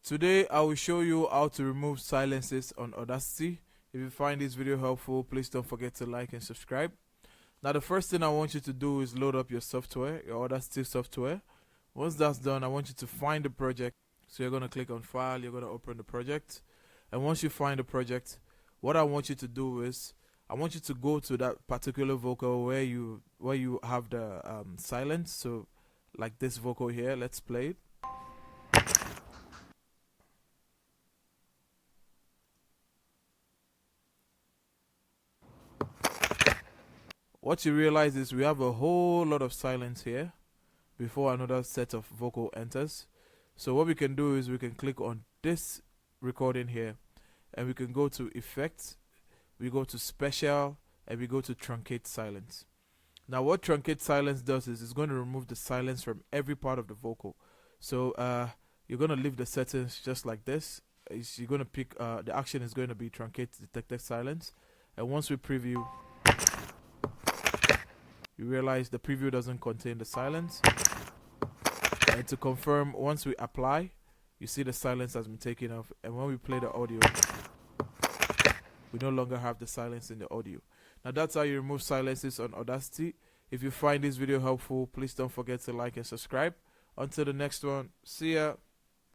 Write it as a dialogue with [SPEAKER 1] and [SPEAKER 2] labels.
[SPEAKER 1] Today I will show you how to remove silences on Audacity. If you find this video helpful, please don't forget to like and subscribe. Now the first thing I want you to do is load up your software, your Audacity software. Once that's done, I want you to find the project. So you're going to click on File, you're going to open the project. And once you find the project, what I want you to do is I want you to go to that particular vocal where you have the silence. So like this vocal here, let's play it. What you realize is we have a whole lot of silence here before another set of vocal enters. So what we can do is we can click on this recording here and we can go to Effects, we go to Special, and we go to Truncate Silence. Now what Truncate Silence does is it's going to remove the silence from every part of the vocal. So you're going to leave the settings just like this. You're going to pick, the action is going to be Truncate Detected Silence. And once we preview, you realize the preview doesn't contain the silence. And to confirm, once we apply, you see the silence has been taken off. And when we play the audio, we no longer have the silence in the audio. Now that's how you remove silences on Audacity. If you find this video helpful, please don't forget to like and subscribe. Until the next one, see ya.